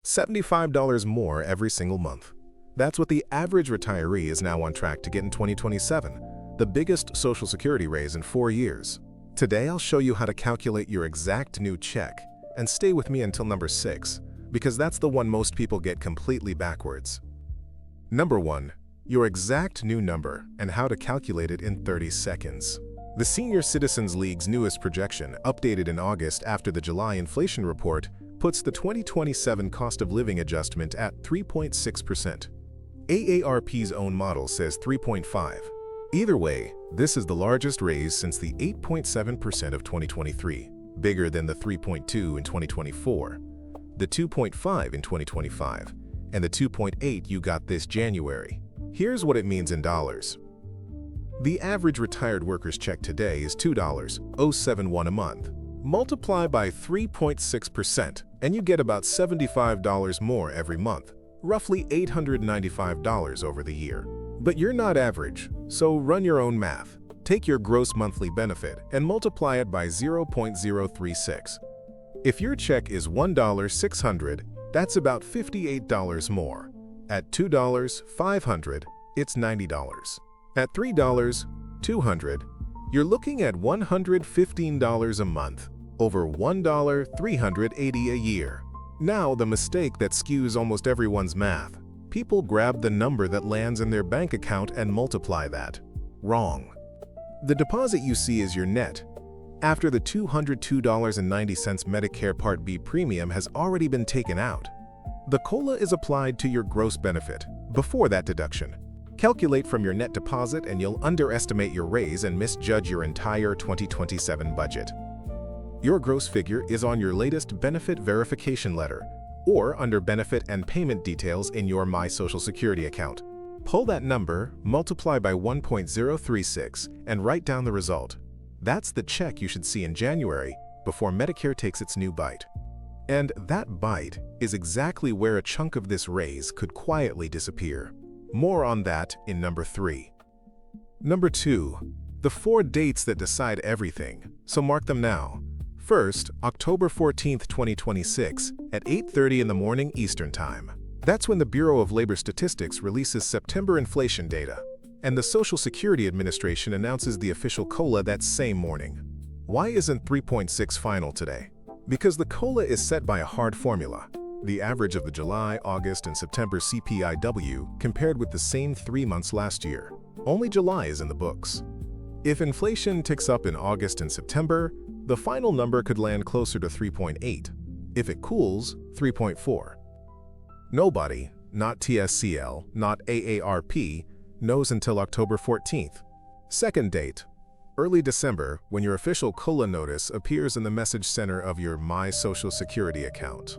$75 more every single month. That's what the average retiree is now on track to get in 2027, the biggest Social Security raise in 4 years. Today, I'll show you how to calculate your exact new check, and stay with me until number 6, because that's the one most people get completely backwards. Number 1. Your exact new number and how to calculate it in 30 seconds. The Senior Citizens League's newest projection, updated in August after the July inflation report, puts the 2027 cost of living adjustment at 3.6%. AARP's own model says 3.5. Either way, this is the largest raise since the 8.7% of 2023, bigger than the 3.2 in 2024, the 2.5 in 2025, and the 2.8 you got this January. Here's what it means in dollars. The average retired worker's check today is $2.071 a month. Multiply by 3.6% and you get about $75 more every month, roughly $895 over the year. But you're not average, so run your own math. Take your gross monthly benefit and multiply it by 0.036. If your check is $1.600, that's about $58 more. At $2.500, it's $90. At $3.200, you're looking at $115 a month, over $1,380 a year. Now, the mistake that skews almost everyone's math. People grab the number that lands in their bank account and multiply that. Wrong. The deposit you see is your net, after the $202.90 Medicare Part B premium has already been taken out. The COLA is applied to your gross benefit, before that deduction. Calculate from your net deposit and you'll underestimate your raise and misjudge your entire 2027 budget. Your gross figure is on your latest benefit verification letter, or under benefit and payment details in your My Social Security account. Pull that number, multiply by 1.036, and write down the result. That's the check you should see in January, before Medicare takes its new bite. And that bite is exactly where a chunk of this raise could quietly disappear. More on that in number 3. Number 2. The 4 dates that decide everything, so mark them now. First, October 14th, 2026, at 8:30 in the morning Eastern Time. That's when the Bureau of Labor Statistics releases September inflation data, and the Social Security Administration announces the official COLA that same morning. Why isn't 3.6 final today? Because the COLA is set by a hard formula, the average of the July, August, and September CPIW compared with the same 3 months last year. Only July is in the books. If inflation ticks up in August and September, the final number could land closer to 3.8. If it cools, 3.4. Nobody, not TSCL, not AARP, knows until October 14th. Second date, early December, when your official COLA notice appears in the message center of your My Social Security account,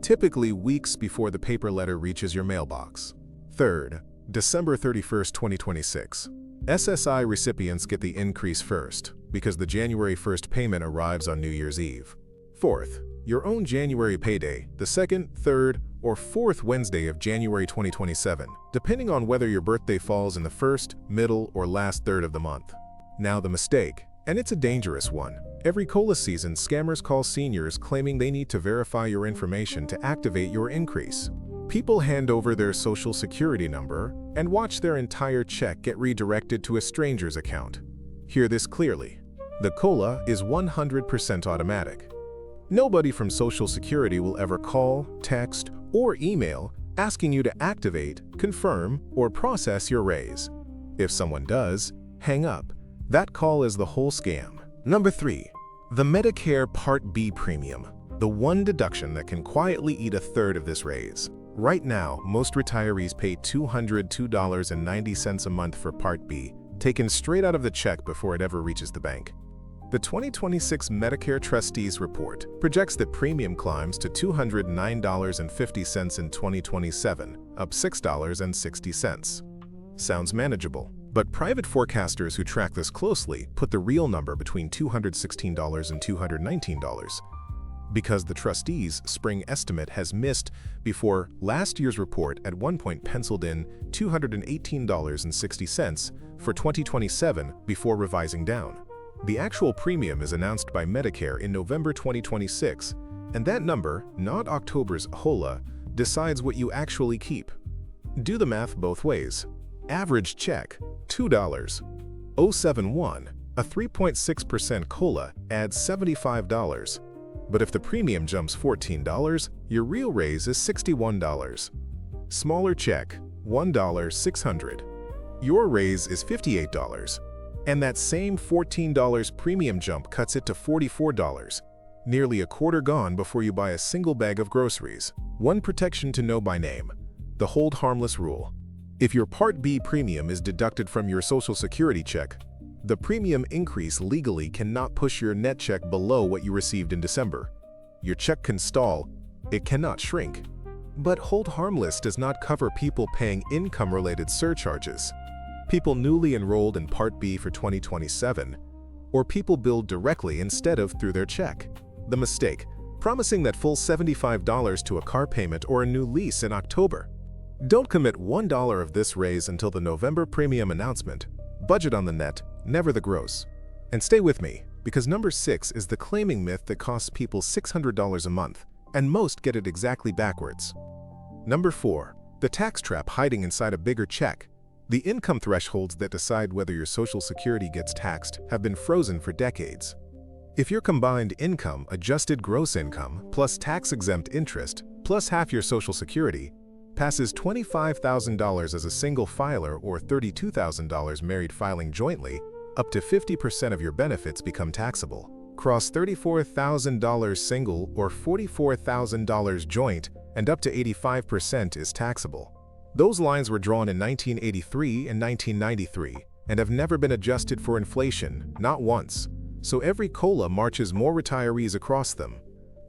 typically weeks before the paper letter reaches your mailbox. Third, December 31st, 2026. SSI recipients get the increase first, because the January 1st payment arrives on New Year's Eve. Fourth, your own January payday, the 2nd, 3rd, or 4th Wednesday of January 2027, depending on whether your birthday falls in the first, middle, or last third of the month. Now the mistake, and it's a dangerous one. Every COLA season, scammers call seniors claiming they need to verify your information to activate your increase. People hand over their Social Security number and watch their entire check get redirected to a stranger's account. Hear this clearly. The COLA is 100% automatic. Nobody from Social Security will ever call, text, or email asking you to activate, confirm, or process your raise. If someone does, hang up. That call is the whole scam. Number 3. The Medicare Part B premium, the one deduction that can quietly eat a third of this raise. Right now, most retirees pay $202.90 a month for Part B, taken straight out of the check before it ever reaches the bank. The 2026 Medicare Trustees Report projects that premium climbs to $209.50 in 2027, up $6.60. Sounds manageable, but private forecasters who track this closely put the real number between $216 and $219. Because the trustees' spring estimate has missed before last year's report at one point penciled in $218.60 for 2027 before revising down. The actual premium is announced by Medicare in November 2026, And that number, not October's HOLA, decides what you actually keep. Do the math both ways. Average check, $2. 071, a 3.6% COLA adds $75. But if the premium jumps $14, your real raise is $61. Smaller check, $1.600. Your raise is $58. And that same $14 premium jump cuts it to $44. Nearly a quarter gone before you buy a single bag of groceries. One protection to know by name: the Hold-Harmless rule. If your Part B premium is deducted from your Social Security check, the premium increase legally cannot push your net check below what you received in December. Your check can stall, it cannot shrink. But Hold-Harmless does not cover people paying income-related surcharges, people newly enrolled in Part B for 2027, or people billed directly instead of through their check. The mistake: promising that full $75 to a car payment or a new lease in October. Don't commit $1 of this raise until the November premium announcement. Budget on the net, never the gross. And stay with me, because number 6 is the claiming myth that costs people $600 a month, and most get it exactly backwards. Number 4, the tax trap hiding inside a bigger check. The income thresholds that decide whether your Social Security gets taxed have been frozen for decades. If your combined income, adjusted gross income, plus tax-exempt interest, plus half your Social Security, passes $25,000 as a single filer or $32,000 married filing jointly, up to 50% of your benefits become taxable. Cross $34,000 single or $44,000 joint, and up to 85% is taxable. Those lines were drawn in 1983 and 1993 and have never been adjusted for inflation, not once. So every COLA marches more retirees across them.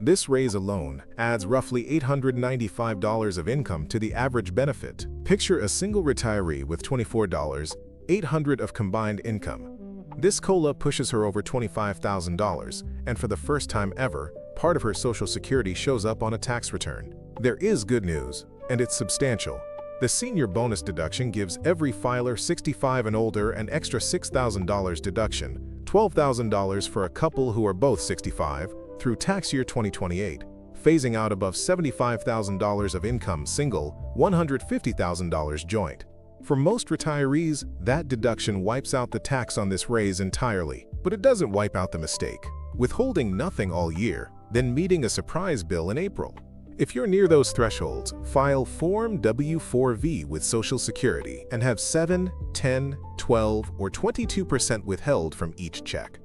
This raise alone adds roughly $895 of income to the average benefit. Picture a single retiree with $24,800 of combined income. This COLA pushes her over $25,000, and for the first time ever, part of her Social Security shows up on a tax return. There is good news, and it's substantial. The senior bonus deduction gives every filer 65 and older an extra $6,000 deduction, $12,000 for a couple who are both 65, through tax year 2028, phasing out above $75,000 of income single, $150,000 joint. For most retirees, that deduction wipes out the tax on this raise entirely, but it doesn't wipe out the mistake, withholding nothing all year, then meeting a surprise bill in April. If you're near those thresholds, file Form W-4V with Social Security and have 7, 10, 12, or 22% withheld from each check.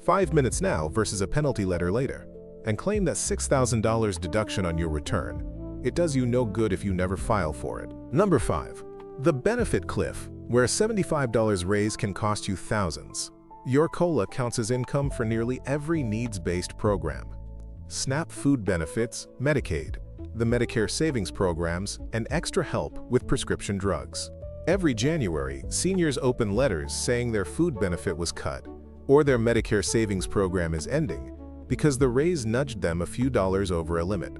5 minutes now versus a penalty letter later, and claim that $6,000 deduction on your return. It does you no good if you never file for it. Number 5. The benefit cliff, where a $75 raise can cost you thousands. Your COLA counts as income for nearly every needs-based program. SNAP food benefits, Medicaid, the Medicare savings programs, and extra help with prescription drugs. Every January, seniors open letters saying their food benefit was cut, or their Medicare savings program is ending, because the raise nudged them a few dollars over a limit.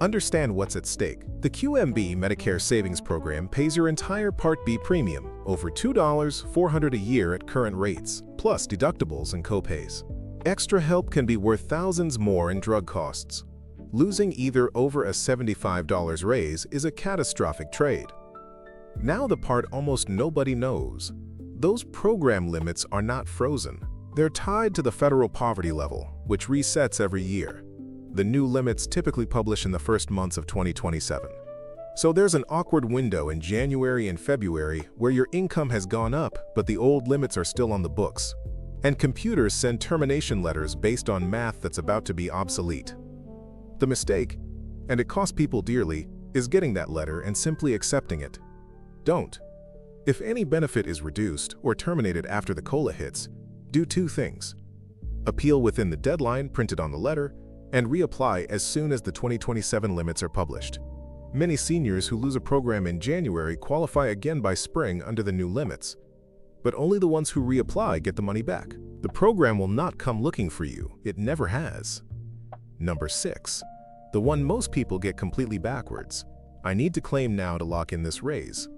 Understand what's at stake. The QMB Medicare Savings Program pays your entire Part B premium, over $2,400 a year at current rates, plus deductibles and copays. Extra help can be worth thousands more in drug costs. Losing either over a $75 raise is a catastrophic trade. Now the part almost nobody knows. Those program limits are not frozen. They're tied to the federal poverty level, which resets every year. The new limits typically publish in the first months of 2027. So there's an awkward window in January and February where your income has gone up, but the old limits are still on the books. And computers send termination letters based on math that's about to be obsolete. The mistake, and it costs people dearly, is getting that letter and simply accepting it. Don't. If any benefit is reduced or terminated after the COLA hits, do 2 things. Appeal within the deadline printed on the letter, and reapply as soon as the 2027 limits are published. Many seniors who lose a program in January qualify again by spring under the new limits. But only the ones who reapply get the money back. The program will not come looking for you. It never has. Number 6. The one most people get completely backwards. I need to claim now to lock in this raise.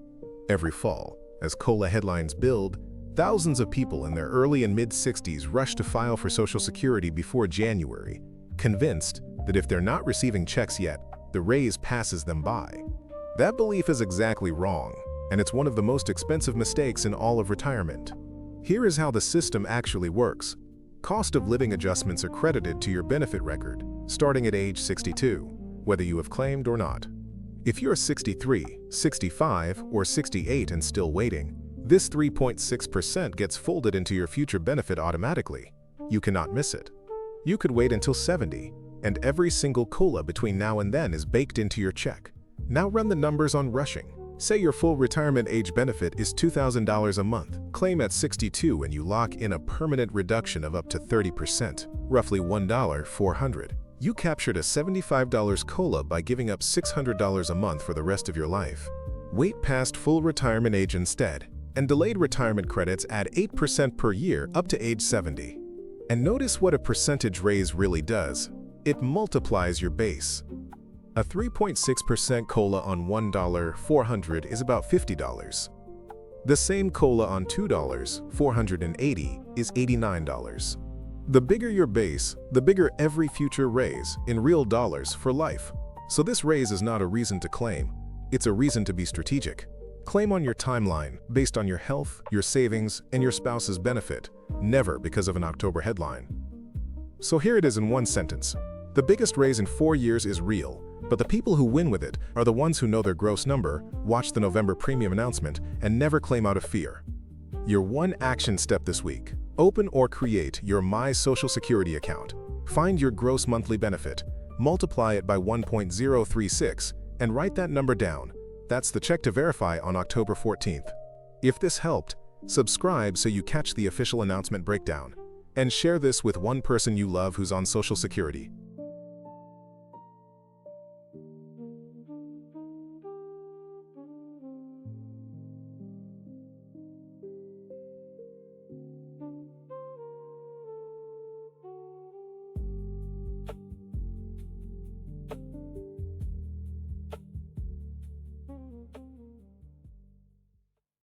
Every fall, as COLA headlines build, thousands of people in their early and mid-60s rush to file for Social Security before January, convinced that if they're not receiving checks yet, the raise passes them by. That belief is exactly wrong, and it's one of the most expensive mistakes in all of retirement. Here is how the system actually works. Cost of living adjustments are credited to your benefit record, starting at age 62, whether you have claimed or not. If you're 63, 65, or 68 and still waiting, this 3.6% gets folded into your future benefit automatically. You cannot miss it. You could wait until 70, and every single COLA between now and then is baked into your check. Now run the numbers on rushing. Say your full retirement age benefit is $2,000 a month. Claim at 62 and you lock in a permanent reduction of up to 30%, roughly $1,400. You captured a $75 COLA by giving up $600 a month for the rest of your life. Wait past full retirement age instead, and delayed retirement credits add 8% per year up to age 70. And notice what a percentage raise really does. It multiplies your base. A 3.6% COLA on $1,400 is about $50. The same COLA on $2,480 is $89. The bigger your base, the bigger every future raise in real dollars for life. So this raise is not a reason to claim, it's a reason to be strategic. Claim on your timeline based on your health, your savings, and your spouse's benefit, never because of an October headline. So here it is in one sentence. The biggest raise in 4 years is real, but the people who win with it are the ones who know their gross number, watch the November premium announcement, and never claim out of fear. Your one action step this week: open or create your My Social Security account. Find your gross monthly benefit, multiply it by 1.036, and write that number down. That's the check to verify on October 14th. If this helped, subscribe so you catch the official announcement breakdown. And share this with one person you love who's on Social Security.